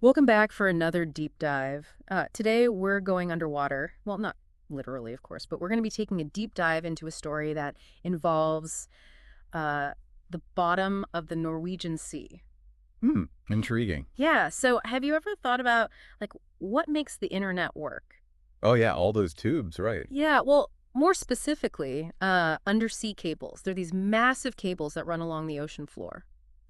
Welcome back for another deep dive. Today we're going underwater. Well, not literally, of course, but we're going to be taking a deep dive into a story that involves uh, the bottom of the Norwegian Sea. Hmm, intriguing. Yeah, so have you ever thought about, like, what makes the internet work? Oh yeah, all those tubes, right. Yeah, well, more specifically, undersea cables. They're these massive cables that run along the ocean floor.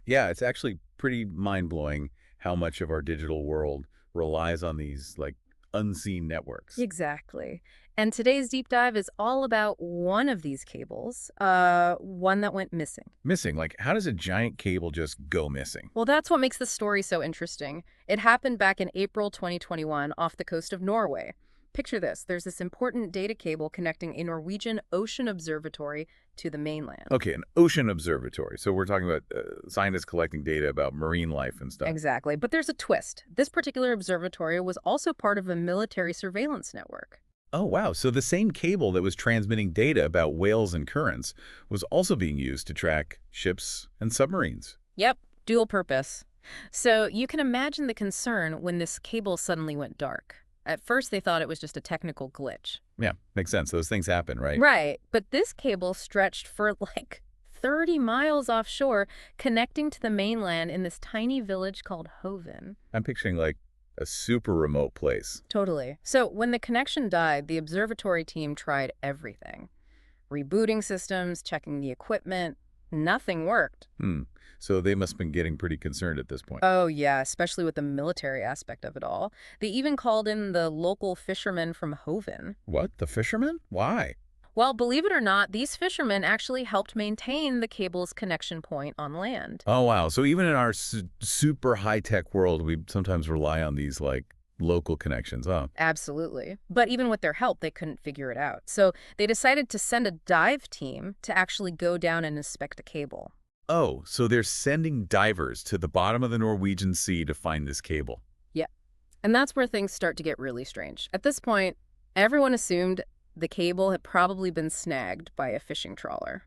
Yeah, it's actually pretty mind-blowing how much of our digital world relies on these, like, unseen networks. Exactly. And today's deep dive is all about one of these cables, one that went missing. Missing, like, how does a giant cable just go missing? Well, that's what makes the story so interesting. It happened back in April 2021 off the coast of Norway. Picture this. There's this important data cable connecting a Norwegian ocean observatory to the mainland. Okay, an ocean observatory. So we're talking about scientists collecting data about marine life and stuff. Exactly. But there's a twist. This particular observatory was also part of a military surveillance network. Oh, wow. So the same cable that was transmitting data about whales and currents was also being used to track ships and submarines. Yep, dual purpose. So you can imagine the concern when this cable suddenly went dark. At first, they thought it was just a technical glitch. Yeah, makes sense. Those things happen, right? Right, but this cable stretched for like 30 miles offshore, connecting to the mainland in this tiny village called Hoven. I'm picturing like a super remote place. Totally. So when the connection died, the observatory team tried everything. Rebooting systems, checking the equipment. Nothing worked. Hmm. So they must have been getting pretty concerned at this point. Oh, yeah, especially with the military aspect of it all. They even called in the local fishermen from Hoven. What? The fishermen? Why? Well, believe it or not, these fishermen actually helped maintain the cable's connection point on land. Oh, wow. So even in our super high-tech world, we sometimes rely on these like local connections, huh? Absolutely. But even with their help, they couldn't figure it out. So they decided to send a dive team to actually go down and inspect the cable. Oh, so they're sending divers to the bottom of the Norwegian Sea to find this cable. Yeah. And that's where things start to get really strange. At this point, everyone assumed the cable had probably been snagged by a fishing trawler.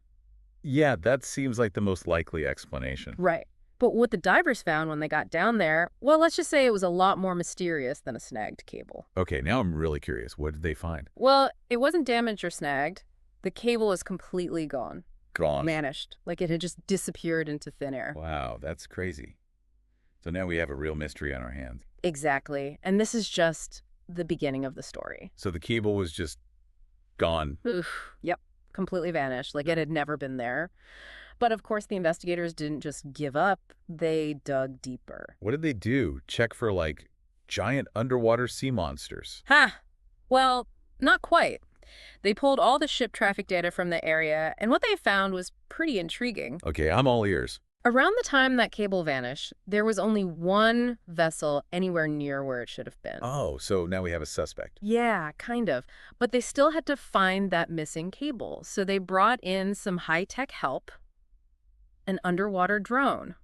Yeah, that seems like the most likely explanation. Right. But what the divers found when they got down there, well, let's just say it was a lot more mysterious than a snagged cable. Okay, now I'm really curious. What did they find? Well, it wasn't damaged or snagged. The cable was completely gone. Gone. Vanished. Like it had just disappeared into thin air. Wow, that's crazy. So now we have a real mystery on our hands. Exactly. And this is just the beginning of the story. So the cable was just gone. Oof. Yep. Completely vanished. Like it had never been there. But of course, the investigators didn't just give up. They dug deeper. What did they do? Check for like giant underwater sea monsters. Ha! Well, not quite. They pulled all the ship traffic data from the area, and what they found was pretty intriguing. Okay, I'm all ears. Around the time that cable vanished, there was only one vessel anywhere near where it should have been. Oh, so now we have a suspect. Yeah, kind of. But they still had to find that missing cable, so they brought in some high-tech help, an underwater drone.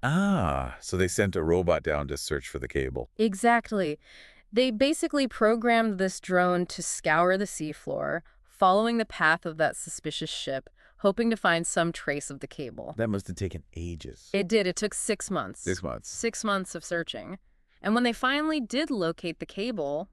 Ah, so they sent a robot down to search for the cable. Exactly. They basically programmed this drone to scour the seafloor, following the path of that suspicious ship, hoping to find some trace of the cable. That must have taken ages. It did. It took 6 months. 6 months. 6 months of searching. And when they finally did locate the cable,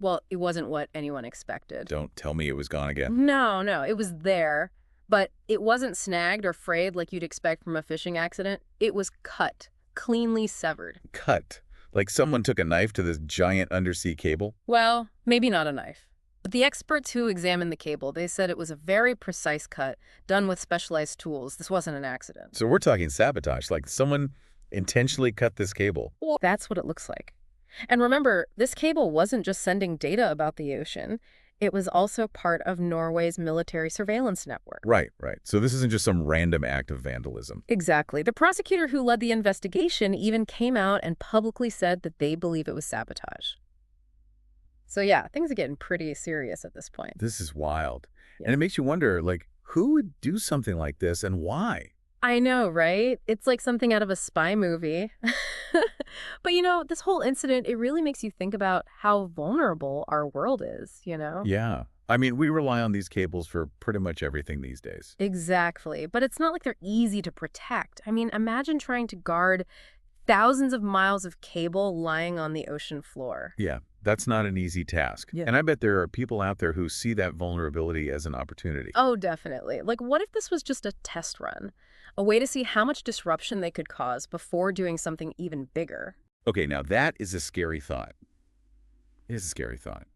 well, it wasn't what anyone expected. Don't tell me it was gone again. No, it was there. But it wasn't snagged or frayed like you'd expect from a fishing accident. It was cut, cleanly severed. Cut. Like someone took a knife to this giant undersea cable? Well, maybe not a knife. But the experts who examined the cable, they said it was a very precise cut, done with specialized tools. This wasn't an accident. So we're talking sabotage, like someone intentionally cut this cable. Well, that's what it looks like. And remember, this cable wasn't just sending data about the ocean. It was also part of Norway's military surveillance network. Right, right. So this isn't just some random act of vandalism. Exactly. The prosecutor who led the investigation even came out and publicly said that they believe it was sabotage. So yeah, things are getting pretty serious at this point. This is wild. Yeah. And it makes you wonder, like, who would do something like this and why? I know, right? It's like something out of a spy movie. But this whole incident, it really makes you think about how vulnerable our world is, Yeah. I mean, we rely on these cables for pretty much everything these days. Exactly. But it's not like they're easy to protect. I mean, imagine trying to guard thousands of miles of cable lying on the ocean floor. Yeah, that's not an easy task. Yeah. And I bet there are people out there who see that vulnerability as an opportunity. Oh, definitely. Like, what if this was just a test run? A way to see how much disruption they could cause before doing something even bigger. Okay, now that is a scary thought. It is a scary thought.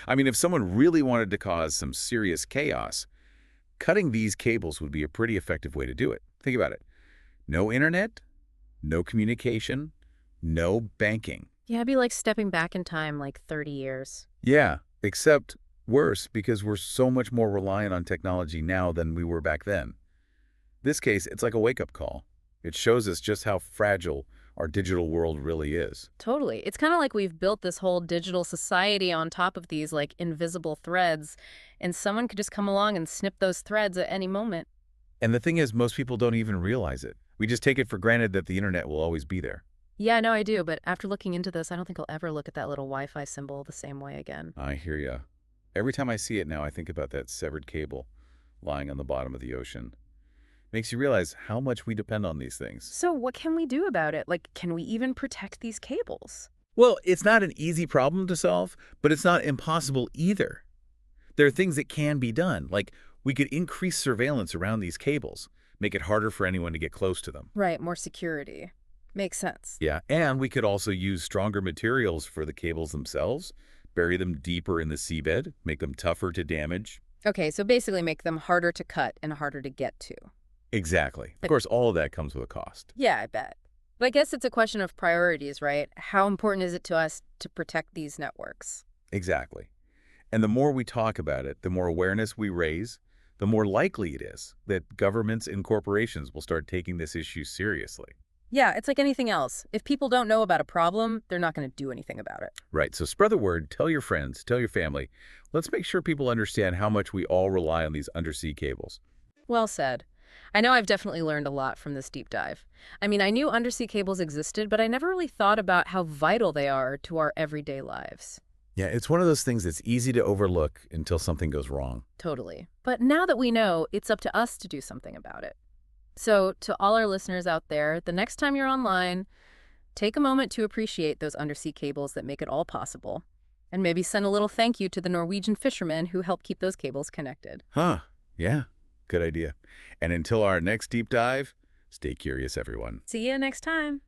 I mean, if someone really wanted to cause some serious chaos, cutting these cables would be a pretty effective way to do it. Think about it. No internet, no communication, no banking. Yeah, it'd be like stepping back in time like 30 years. Yeah, except worse because we're so much more reliant on technology now than we were back then. This case, it's like a wake-up call. It shows us just how fragile our digital world really is. Totally. It's kind of like we've built this whole digital society on top of these like invisible threads, and someone could just come along and snip those threads at any moment. And the thing is, most people don't even realize it. We just take it for granted that the internet will always be there. Yeah, no, I do, but after looking into this, I don't think I'll ever look at that little Wi-Fi symbol the same way again. I hear ya. Every time I see it now, I think about that severed cable lying on the bottom of the ocean. Makes you realize how much we depend on these things. So what can we do about it? Like, can we even protect these cables? Well, it's not an easy problem to solve, but it's not impossible either. There are things that can be done, like we could increase surveillance around these cables, make it harder for anyone to get close to them. Right, more security. Makes sense. Yeah, and we could also use stronger materials for the cables themselves, bury them deeper in the seabed, make them tougher to damage. Okay, so basically make them harder to cut and harder to get to. Exactly. Of course, all of that comes with a cost. Yeah, I bet. But I guess it's a question of priorities, right? How important is it to us to protect these networks? Exactly. And the more we talk about it, the more awareness we raise, the more likely it is that governments and corporations will start taking this issue seriously. Yeah, it's like anything else. If people don't know about a problem, they're not going to do anything about it. Right, so spread the word, tell your friends, tell your family. Let's make sure people understand how much we all rely on these undersea cables. Well said. I know I've definitely learned a lot from this deep dive. I mean, I knew undersea cables existed, but I never really thought about how vital they are to our everyday lives. Yeah, it's one of those things that's easy to overlook until something goes wrong. Totally. But now that we know, it's up to us to do something about it. So, to all our listeners out there, the next time you're online, take a moment to appreciate those undersea cables that make it all possible. And maybe send a little thank you to the Norwegian fishermen who help keep those cables connected. Huh, yeah, good idea. And until our next deep dive, stay curious, everyone. See you next time.